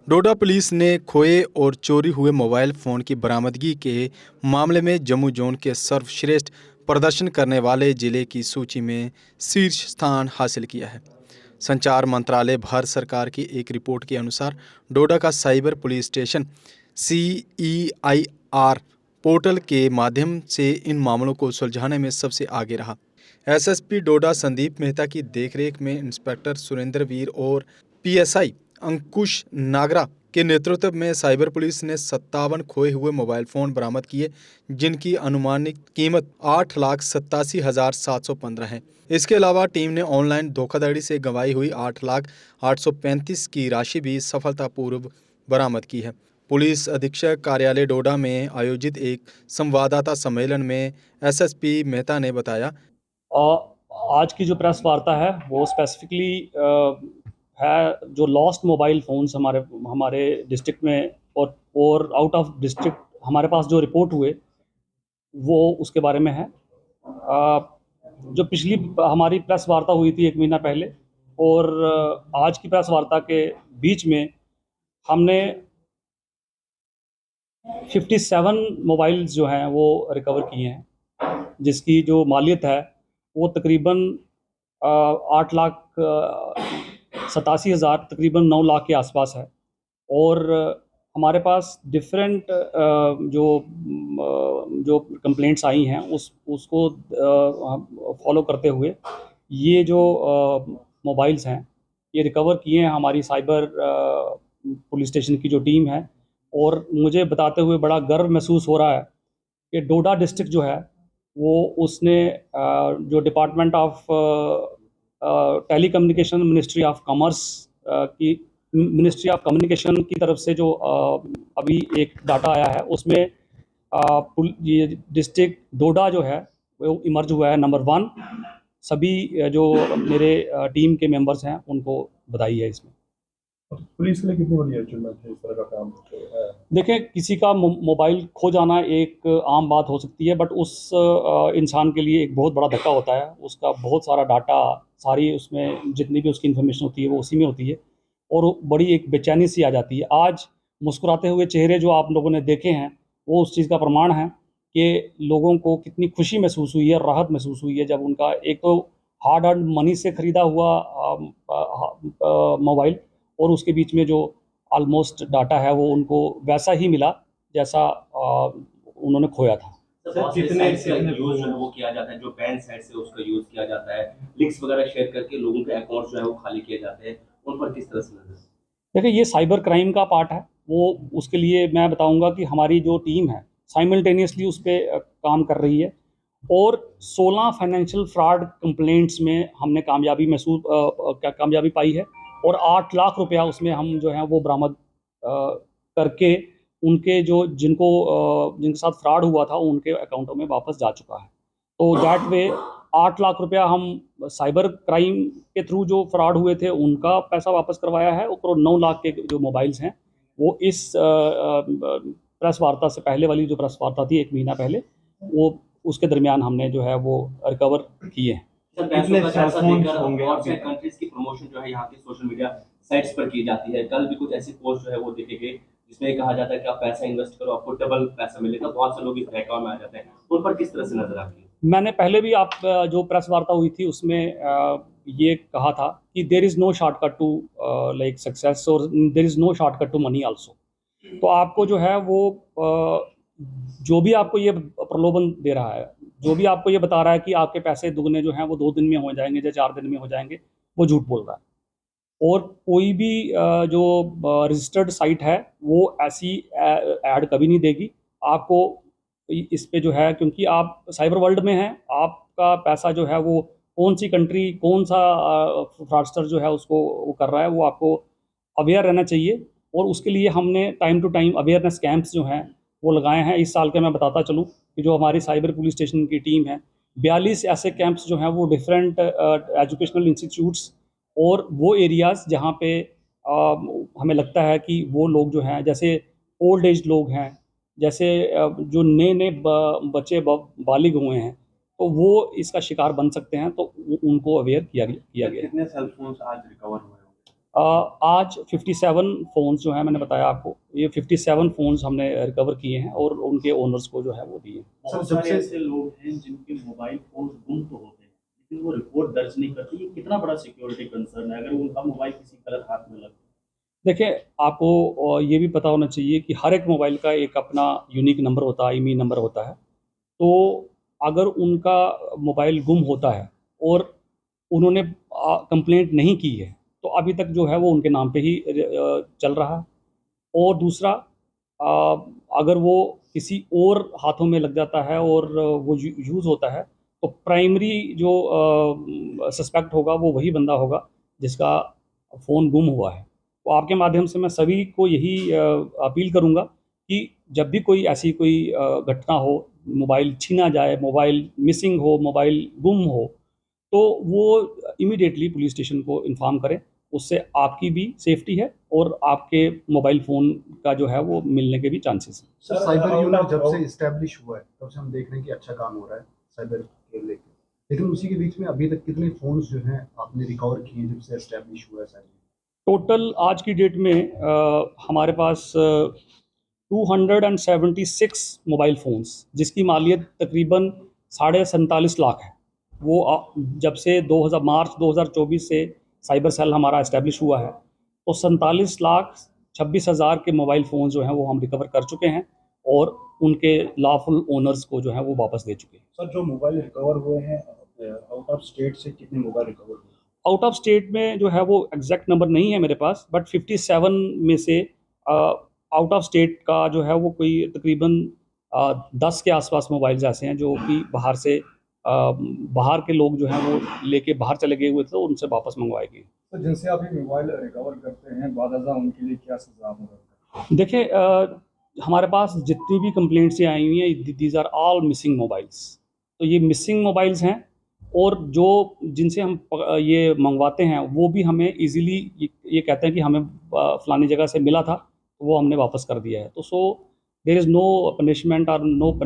डोडा police ने खोए और चोरी हुए मोबाइल फ़ोन की बरामदगी के मामले में जम्मू जोन के सर्वश्रेष्ठ प्रदर्शन करने वाले जिले की सूची में शीर्ष स्थान हासिल किया है। संचार मंत्रालय भारत सरकार की एक रिपोर्ट के अनुसार डोडा का cyber police station CEIR portal के माध्यम से इन मामलों को सुलझाने में सबसे आगे रहा। SSP डोडा संदीप मेहता की देखरेख में इंस्पेक्टर सुरेंद्र वीर और PSI अंकुश नागरा के नेतृत्व में साइबर पुलिस ने 57 खोए हुए मोबाइल फ़ोन बरामद किए, जिनकी अनुमानित कीमत 8,87,715 है। इसके अलावा टीम ने ऑनलाइन धोखाधड़ी से गंवाई हुई 8,835 की राशि भी सफलतापूर्वक बरामद की है। पुलिस अधीक्षक कार्यालय डोडा में आयोजित एक संवाददाता सम्मेलन में SSP मेहता ने बताया, आज की जो प्रेस वार्ता है वो स्पेसिफिकली है जो लॉस्ट मोबाइल फ़ोन्स हमारे डिस्ट्रिक्ट में और आउट ऑफ डिस्ट्रिक्ट हमारे पास जो रिपोर्ट हुए वो उसके बारे में है। जो पिछली हमारी प्रेस वार्ता हुई थी 1 महीना पहले और आज की प्रेस वार्ता के बीच में हमने 57 मोबाइल्स जो हैं वो रिकवर किए हैं, जिसकी जो मालियत है वो तकरीबन 8,87,000 तकरीबन 9 लाख के आसपास है। और हमारे पास डिफरेंट जो कंप्लेंट्स आई हैं उसको फॉलो करते हुए ये जो मोबाइल्स हैं ये रिकवर किए हैं हमारी साइबर पुलिस स्टेशन की जो टीम है। और मुझे बताते हुए बड़ा गर्व महसूस हो रहा है कि डोडा डिस्ट्रिक्ट जो है वो उसने जो department of telecommunication ministry of commerce की मिनिस्ट्री ऑफ कम्युनिकेशन की तरफ से जो अभी एक डाटा आया है उसमें ये डिस्ट्रिक्ट डोडा जो है वो इमर्ज हुआ है नंबर 1। सभी जो मेरे टीम के मेंबर्स हैं उनको बधाई है इसमें। पुलिस के लिए कितनी बड़ी अचीवमेंट है इस तरह का काम? देखें, किसी का मोबाइल खो जाना एक आम बात हो सकती है, बट उस इंसान के लिए एक बहुत बड़ा धक्का होता है। उसका बहुत सारा डाटा, सारी उसमें जितनी भी उसकी इन्फॉर्मेशन होती है वो उसी में होती है और बड़ी एक बेचैनी सी आ जाती है। आज मुस्कुराते हुए चेहरे जो आप लोगों ने देखे हैं वो उस चीज़ का प्रमाण है कि लोगों को कितनी खुशी महसूस हुई है, राहत महसूस हुई है जब उनका एक तो हार्ड अर्न मनी से ख़रीदा हुआ मोबाइल और उसके बीच में जो ऑलमोस्ट डाटा है वो उनको वैसा ही मिला जैसा उन्होंने खोया था। कितने यूज जो है वो किया जाता है, जो बैन साइट से उसका यूज किया जाता है, लिंक्स वगैरह शेयर करके लोगों के अकाउंट जो है वो खाली किए जाते हैं, उन पर किस तरह से नजर? देखिए, ये साइबर क्राइम का पार्ट है। वो उसके लिए मैं बताऊंगा कि हमारी जो टीम है साइमल्टेनियसली उस पर काम कर रही है और 16 फाइनेंशियल फ्रॉड कंप्लेंट्स में हमने कामयाबी पाई है और 8 लाख रुपया उसमें हम जो है वो बरामद करके उनके जिनके साथ फ्रॉड हुआ था उनके अकाउंटों में वापस जा चुका है। तो दैट वे 8 लाख रुपया हम साइबर क्राइम के थ्रू जो फ्रॉड हुए थे उनका पैसा वापस करवाया है और 9 लाख के जो मोबाइल्स हैं वो इस प्रेस वार्ता से पहले वाली जो प्रेस वार्ता थी 1 महीना पहले वो उसके दरमियान हमने जो है वो रिकवर किए हैं। कितने सेलफोन्स होंगे? और कंट्रीज की प्रमोशन जो है यहाँ की सोशल मीडिया साइट्स पर की जाती है। कल भी कुछ ऐसी पोस्ट जो है वो देखे गए जिसमें कहा जाता है कि आप पैसा इन्वेस्ट करो आपको डबल पैसा मिलेगा। बहुत से लोग इस बहकावे में आ जाते हैं, उन पर किस तरह से नजर आती है? मैंने पहले भी आप जो प्रेस वार्ता हुई थी उसमें ये कहा था कि there is no shortcut to like success और there is no shortcut to money also. तो आपको जो है वो जो भी आपको ये प्रलोभन दे रहा है, जो भी आपको ये बता रहा है कि आपके पैसे दुगने जो हैं वो 2 दिन में हो जाएंगे या 4 दिन में हो जाएंगे, वो झूठ बोल रहा है। और कोई भी जो रजिस्टर्ड साइट है वो ऐसी ऐड कभी नहीं देगी आपको इस पे जो है, क्योंकि आप साइबर वर्ल्ड में हैं। आपका पैसा जो है वो कौन सी कंट्री, कौन सा फ्रॉडस्टर जो है उसको वो कर रहा है, वो आपको अवेयर रहना चाहिए। और उसके लिए हमने time to time awareness camps जो हैं वो लगाए हैं। इस साल के मैं बताता चलूँ कि जो हमारी साइबर पुलिस स्टेशन की टीम है 42 ऐसे कैंप्स जो हैं वो डिफरेंट एजुकेशनल इंस्टीट्यूट्स और वो एरियाज़ जहाँ पे हमें लगता है कि वो लोग जो हैं जैसे ओल्ड एज लोग हैं, जैसे जो नए बच्चे बालिग हुए हैं तो वो इसका शिकार बन सकते हैं, तो उनको अवेयर किया गया। कितने सेल फोन्स आज रिकवर हुए? आज 57 फ़ोन्स जो हैं, मैंने बताया आपको, ये 57 फ़ोन्स हमने रिकवर किए हैं और उनके ओनर्स को जो है वो दिए। बहुत सारे ऐसे लोग हैं जिनके मोबाइल फ़ोन गुम तो होते हैं, लेकिन वो रिपोर्ट दर्ज नहीं करते। ये कितना बड़ा सिक्योरिटी कंसर्न है अगर उनका मोबाइल किसी गलत हाथ में लग जाए? देखिए, आपको ये भी पता होना चाहिए कि हर एक मोबाइल का एक अपना यूनिक नंबर होता है, IMEI नंबर होता है। तो अगर उनका मोबाइल गुम होता है और उन्होंने कंप्लेंट नहीं की है, तो अभी तक जो है वो उनके नाम पे ही चल रहा है। और दूसरा, अगर वो किसी और हाथों में लग जाता है और वो यूज़ होता है, तो प्राइमरी जो सस्पेक्ट होगा वो वही बंदा होगा जिसका फ़ोन गुम हुआ है। तो आपके माध्यम से मैं सभी को यही अपील करूँगा कि जब भी कोई ऐसी कोई घटना हो, मोबाइल छीना जाए, मोबाइल मिसिंग हो, मोबाइल गुम हो, तो वो इमीडिएटली पुलिस स्टेशन को इन्फॉर्म करें। उससे आपकी भी सेफ्टी है और आपके मोबाइल फ़ोन का जो है वो मिलने के भी चांसेस हैं। सर, साइबर यूनिट जब से इस्टेब्लिश हुआ है तब से हम देख रहे हैं कि अच्छा काम हो रहा है साइबर के लेके, लेकिन उसी के बीच में अभी तक कितने फोन्स जो हैं आपने रिकवर किए जब से इस्टेब्लिश हुआ है साइबर? टोटल आज की डेट में हमारे पास 276 मोबाइल फ़ोन्स, जिसकी मालियत तकरीबन 47.5 लाख है। वो जब से मार्च 2024 से साइबर सेल हमारा इस्टेब्लिश हुआ है, तो 47,26,000 के मोबाइल फ़ोन जो हैं वो हम रिकवर कर चुके हैं और उनके लॉफुल ओनर्स को जो है वो वापस दे चुके हैं। सर, जो मोबाइल रिकवर हुए हैं आउट ऑफ स्टेट से कितने मोबाइल रिकवर हुए? आउट ऑफ स्टेट में जो है वो एग्जैक्ट नंबर नहीं है मेरे पास, बट 57 में से आउट ऑफ स्टेट का जो है वो कोई तकरीबन 10 के आसपास मोबाइल्स ऐसे हैं जो कि बाहर के लोग जो हैं वो लेके बाहर चले गए हुए थे, तो उनसे वापस मंगवाए गए। तो जिनसे आप ये मोबाइल रिकवर करते हैं बादअज़ा उनके लिए क्या सज़ा मुकर्रर है? देखिए, हमारे पास जितनी भी कंप्लेंट्स आई हुई हैं, these are all missing mobiles. तो ये मिसिंग मोबाइल्स हैं और जो जिनसे हम ये मंगवाते हैं वो भी हमें इजीली ये कहते हैं कि हमें फलानी जगह से मिला था, तो वो हमने वापस कर दिया है। तो so there is no punishment और नो।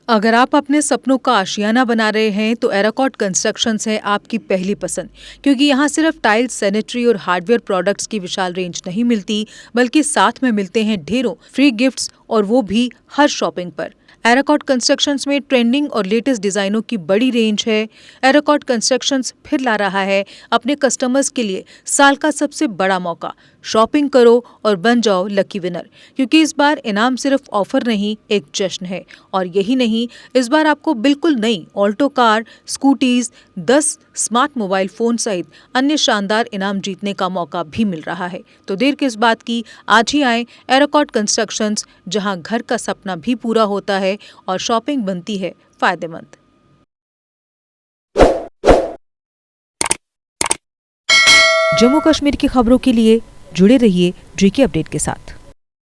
अगर आप अपने सपनों का आशियाना बना रहे हैं तो एराकॉट कंस्ट्रक्शंस है आपकी पहली पसंद, क्योंकि यहाँ सिर्फ टाइल्स, सैनिटरी और हार्डवेयर प्रोडक्ट्स की विशाल रेंज नहीं मिलती, बल्कि साथ में मिलते हैं ढेरों फ्री गिफ्ट्स, और वो भी हर शॉपिंग पर। एराकॉट कंस्ट्रक्शंस में ट्रेंडिंग और लेटेस्ट डिजाइनों की बड़ी रेंज है। एराकॉट कंस्ट्रक्शंस फिर ला रहा है अपने कस्टमर्स के लिए साल का सबसे बड़ा मौका। शॉपिंग करो और बन जाओ लकी विनर, क्योंकि इस बार इनाम सिर्फ ऑफर नहीं, एक जश्न है। और यही नहीं, इस बार आपको बिल्कुल नई Alto car, scooties, 10 smart mobile phone सहित अन्य शानदार इनाम जीतने का मौका भी मिल रहा है। तो देर किस बात की, आज ही आए एराकॉट कंस्ट्रक्शंस, जहां घर का सपना भी पूरा होता है और शॉपिंग बनती है फायदेमंद। जम्मू कश्मीर की खबरों के लिए जुड़े रहिए GK अपडेट के साथ।